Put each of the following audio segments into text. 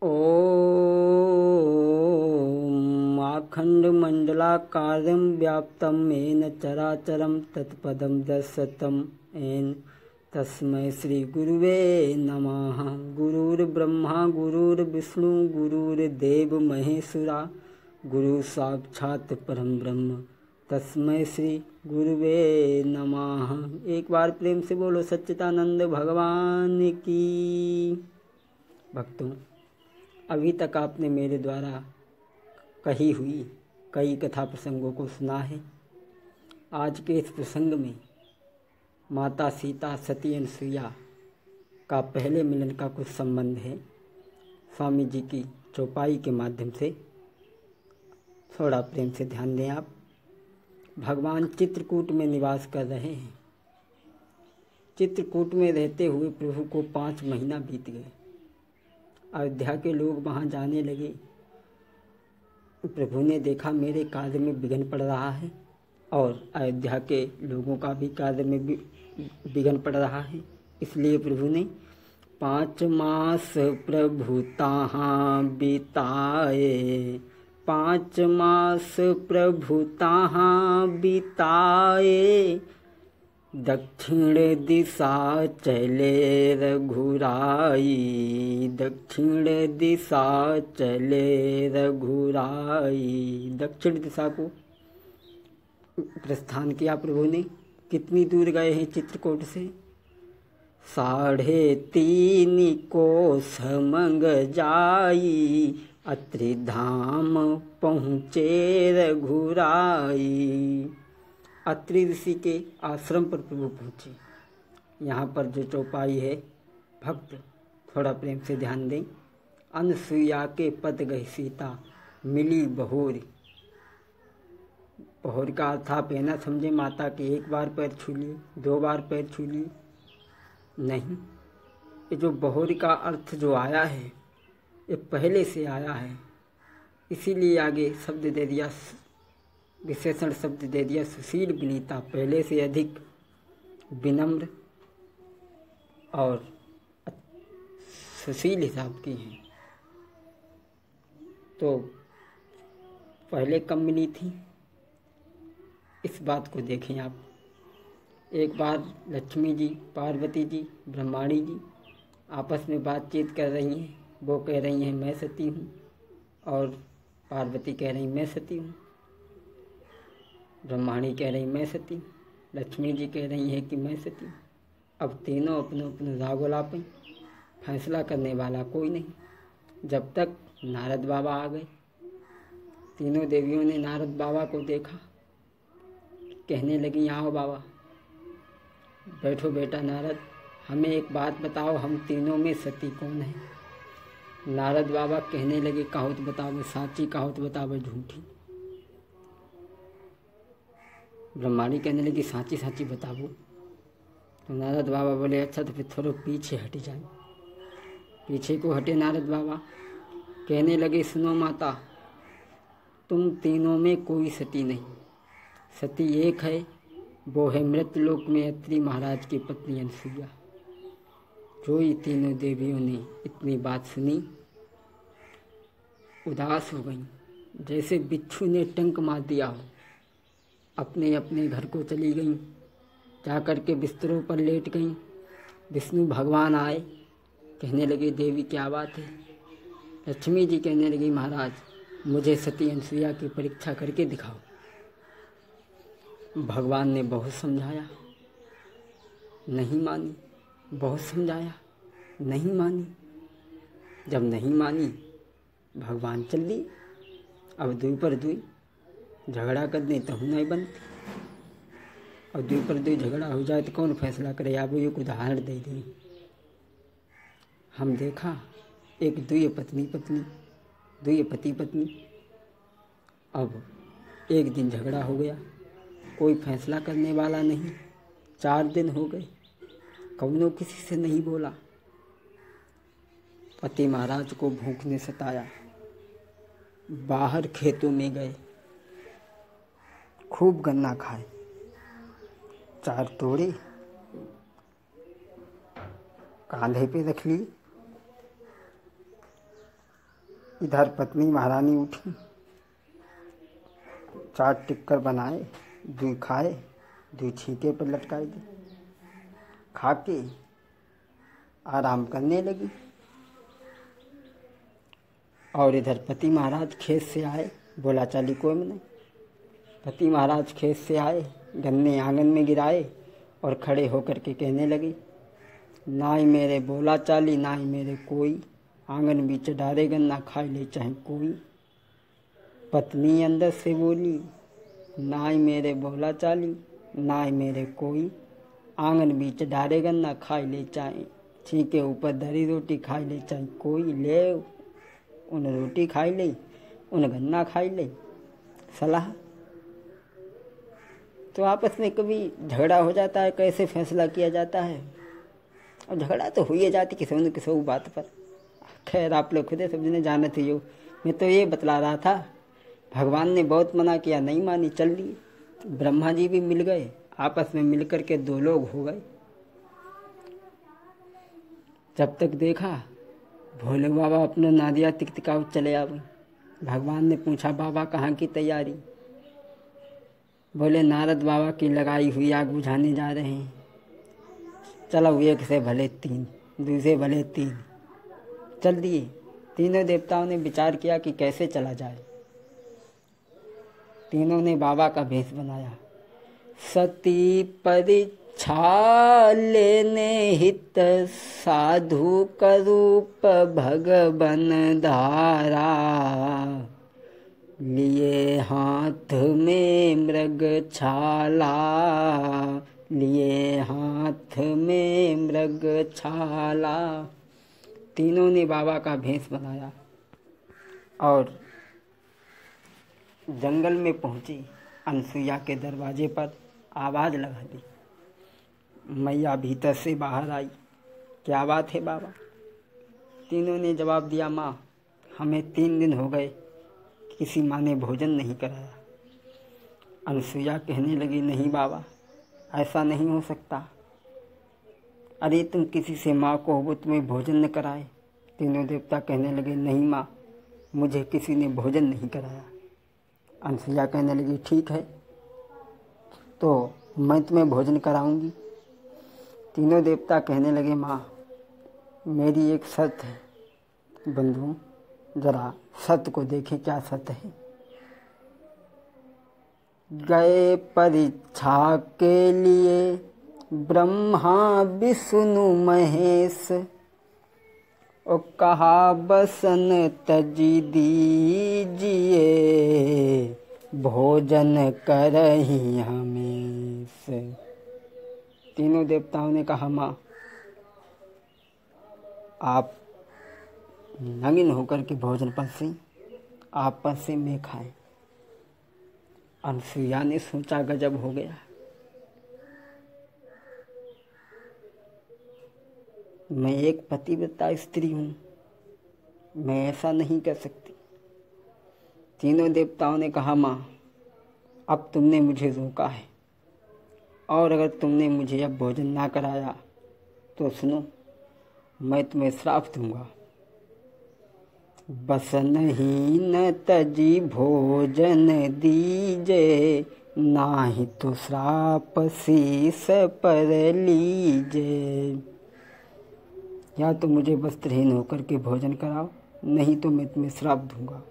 ॐ अखण्डमण्डलाकारं व्याप्तं येन चराचरं तत्पदं दर्शतं येन तस्मै श्रीगुरुवे नमः। गुरुर्ब्रह्मा गुरुर्विष्णु गुरुर्देव महेश्वरा गुरु साक्षात् परम ब्रह्म तस्मै श्री गुरुवे नमः। एक बार प्रेम से बोलो सच्चिदानंद भगवान की। भक्तों, अभी तक आपने मेरे द्वारा कही हुई कई कथा प्रसंगों को सुना है। आज के इस प्रसंग में माता सीता सती अनुसुईया का पहले मिलन का कुछ संबंध है। स्वामी जी की चौपाई के माध्यम से थोड़ा प्रेम से ध्यान दें आप। भगवान चित्रकूट में निवास कर रहे हैं। चित्रकूट में रहते हुए प्रभु को 5 महीना बीत गए। अयोध्या के लोग वहाँ जाने लगे। प्रभु ने देखा मेरे कार्य में विघ्न पड़ रहा है और अयोध्या के लोगों का भी कार्य में विघ्न पड़ रहा है। इसलिए प्रभु ने 5 मास प्रभु ताहाँ बिताए, 5 मास प्रभु ताहाँ बिताए, दक्षिण दिशा चले रघुराई, दक्षिण दिशा चले रघुराई। दक्षिण दिशा को प्रस्थान किया प्रभु ने। कितनी दूर गए हैं चित्रकूट से? 3.5 कोस मंग जाई, अत्रि धाम पहुँचे रघुराई। अत्रि ऋषि के आश्रम पर प्रभु पहुँचे। यहाँ पर जो चौपाई है, भक्त थोड़ा प्रेम से ध्यान दें। अनुसुईया के पद गई सीता, मिली बहोर। बहोर का अर्थ आप ये ना समझे माता के 1 बार पैर छू लिए, 2 बार पैर छू लिए, नहीं। ये जो बहोर का अर्थ जो आया है, ये पहले से आया है। इसीलिए आगे शब्द दे दिया, विशेषण शब्द दे दिया सुशील विनीता। पहले से अधिक विनम्र और सुशील हिसाब की हैं। तो पहले कम मिली थी। इस बात को देखें आप। एक बार लक्ष्मी जी, पार्वती जी, ब्रह्माणी जी आपस में बातचीत कर रही हैं। वो कह रही हैं मैं सती हूँ और पार्वती कह रही मैं सती हूँ। ब्रह्माणी कह रही मैं सती हूँ, लक्ष्मी जी कह रही हैं कि मैं सती हूँ। अब तीनों अपने अपने राग लापे, फैसला करने वाला कोई नहीं। जब तक नारद बाबा आ गए। तीनों देवियों ने नारद बाबा को देखा, कहने लगी आओ बाबा, बैठो बेटा नारद, हमें एक बात बताओ, हम तीनों में सती कौन है? नारद बाबा कहने लगे कहो तो बताओ साची, कहो तो बताओ झूठी। ब्रह्माणी कहने लगी साची साची बताओ। तो नारद बाबा बोले अच्छा तो फिर थोड़ा पीछे हट जाए। पीछे को हटे नारद बाबा, कहने लगे सुनो माता, तुम तीनों में कोई सती नहीं। सती एक है, वो है मृतलोक में अत्रि महाराज की पत्नी अनुसुईया। जो ये तीनों देवियों ने इतनी बात सुनी, उदास हो गईं, जैसे बिच्छू ने टंक मार दिया हो। अपने अपने घर को चली गईं, जा कर के बिस्तरों पर लेट गईं। विष्णु भगवान आए, कहने लगे देवी क्या बात है? लक्ष्मी जी कहने लगी महाराज मुझे सती अनुसुईया की परीक्षा करके दिखाओ। भगवान ने बहुत समझाया, नहीं मानी। बहुत समझाया, नहीं मानी। जब नहीं मानी, भगवान चल दी। अब 2 पर 2 झगड़ा कर दें तो नहीं बनती। और 2 पर 2 झगड़ा हो जाए तो कौन फैसला करे? आप एक उदाहरण दे दें। हम देखा एक 2 पत्नी पत्नी, 2 पति पत्नी। अब एक दिन झगड़ा हो गया, कोई फैसला करने वाला नहीं। 4 दिन हो गए, कौनों किसी से नहीं बोला। पति महाराज को भूख ने सताया, बाहर खेतों में गए, खूब गन्ना खाए, 4 तोड़े, कांधे पे रख लिए, इधर पत्नी महारानी उठी, चाट टिक्कर बनाए, दूध खाए, दूध छींके पर लटकाए दी, खा के आराम करने लगी। और इधर पति महाराज खेत से आए, बोला चाली कोई नहीं। पति महाराज खेत से आए, गन्ने आंगन में गिराए और खड़े होकर के कहने लगे, ना ही मेरे बोला चाली, ना ही मेरे कोई, आंगन बीच डारे गन्ना खाई ले चाहे कोई। पत्नी अंदर से बोली, ना ही मेरे बोला चाली, ना ही मेरे कोई, आंगन बीच डारे गन्ना खाई ले चाहे, छींके ऊपर धरी रोटी खाई ले चाहे कोई। ले उन रोटी खाई ले, उन गन्ना खाई ले। सलाह तो आपस में कभी झगड़ा हो जाता है, कैसे फैसला किया जाता है। और झगड़ा तो हो ही जाती किसी न किसी बात पर। खैर आप लोग खुदे समझने जाने थे। यो मैं तो ये बतला रहा था, भगवान ने बहुत मना किया, नहीं मानी, चल लिए। ब्रह्मा जी भी मिल गए, आपस में मिलकर के 2 लोग हो गए। जब तक देखा भोले बाबा अपना नादिया तिकतिकाऊ चले आवे। भगवान ने पूछा, बाबा कहाँ की तैयारी? बोले नारद बाबा की लगाई हुई आग बुझाने जा रहे हैं। चलो 1 से भले 3, 2 से भले 3, चल दिए। तीनों देवताओं ने विचार किया कि कैसे चला जाए। तीनों ने बाबा का भेष बनाया। सती परीक्षा लेने हित साधु का रूप भगवन धारा, लिए हाथ में मृग छाला, लिए हाथ में मृग छाला। तीनों ने बाबा का भेष बनाया और जंगल में पहुंची। अनसुईया के दरवाजे पर आवाज़ लगा दी। मैया भीतर से बाहर आई। क्या बात है बाबा? तीनों ने जवाब दिया, माँ हमें 3 दिन हो गए, किसी माँ ने भोजन नहीं कराया। अनसुईया कहने लगी, नहीं बाबा ऐसा नहीं हो सकता। अरे तुम किसी से माँ को वो तुम्हें भोजन न कराए। तीनों देवता कहने लगे, नहीं माँ मुझे किसी ने भोजन नहीं कराया। अनसुईया कहने लगी, ठीक है तो मैं तुम्हें भोजन कराऊंगी। तीनों देवता कहने लगे, माँ मेरी एक शर्त है। बंधु जरा शर्त को देखें, क्या शर्त है? गए परीक्षा के लिए ब्रह्मा विष्णु महेश, और कहा बसन तजी दीजिए, भोजन करही हमेश। तीनों देवताओं ने कहा, माँ आप नंगिन होकर के भोजन परसें, आप परसें मैं खाएं। अनसुईया ने सोचा, गजब हो गया, मैं एक पतिव्रता स्त्री हूँ, मैं ऐसा नहीं कर सकती। तीनों देवताओं ने कहा, माँ अब तुमने मुझे रोका है, और अगर तुमने मुझे अब भोजन ना कराया तो सुनो, मैं तुम्हें श्राप दूंगा। बसन ही न तजी भोजन दीजे, नाही तो श्राप शीस पर लीजे। या तो मुझे वस्त्रहीन होकर के भोजन कराओ, नहीं तो मैं तुम्हें श्राप दूंगा।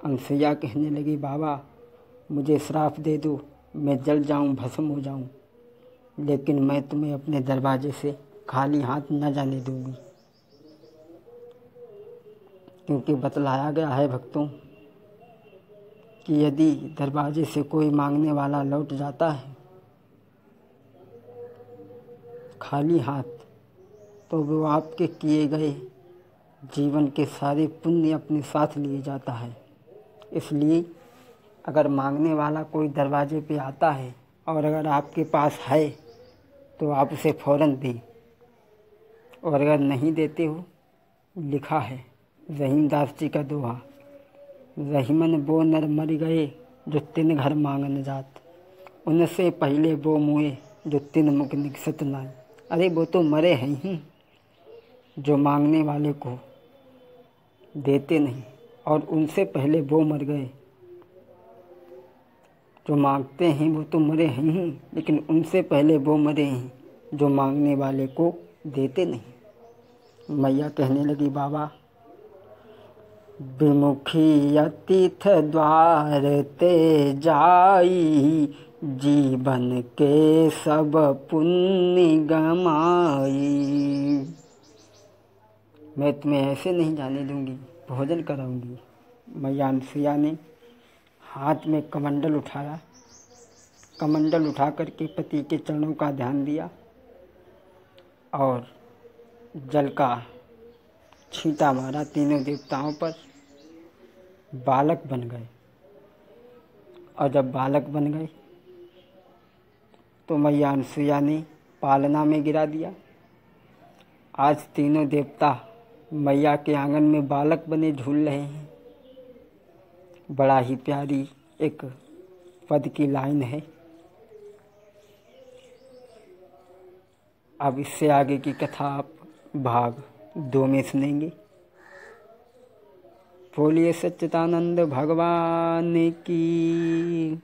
अनसुईया कहने लगी, बाबा मुझे श्राप दे दो, मैं जल जाऊं, भस्म हो जाऊं, लेकिन मैं तुम्हें अपने दरवाजे से खाली हाथ न जाने दूंगी। क्योंकि बतलाया गया है भक्तों कि यदि दरवाजे से कोई मांगने वाला लौट जाता है खाली हाथ, तो वो आपके किए गए जीवन के सारे पुण्य अपने साथ लिए जाता है। इसलिए अगर मांगने वाला कोई दरवाजे पे आता है और अगर आपके पास है तो आप उसे फ़ौरन दें, और अगर नहीं देते हो, लिखा है रहीमदास जी का दोहा, रहीमन वो नर मर गए जो 3 घर मांगन जात, उनसे पहले वो मुए जो 3 मुख निकसत नाय। अरे वो तो मरे हैं ही जो मांगने वाले को देते नहीं, और उनसे पहले वो मर गए। जो मांगते हैं वो तो मरे हैं ही, लेकिन उनसे पहले वो मरे हैं जो मांगने वाले को देते नहीं। मैया कहने लगी, बाबा विमुखी अतिथ द्वार ते जाई, जीवन के सब पुण्य गमाई। मैं तुम्हें ऐसे नहीं जाने दूंगी, भोजन कराऊंगी। मैया अनसुईया ने हाथ में कमंडल उठाया, कमंडल उठा करके पति के चरणों का ध्यान दिया और जल का छींटा मारा। तीनों देवताओं पर बालक बन गए, और जब बालक बन गए तो मैया अनसुईया ने पालना में गिरा दिया। आज तीनों देवता मैया के आंगन में बालक बने झूल रहे हैं। बड़ा ही प्यारी एक पद की लाइन है। अब इससे आगे की कथा आप भाग 2 में सुनेंगे। बोलिए सच्चिदानंद भगवान की।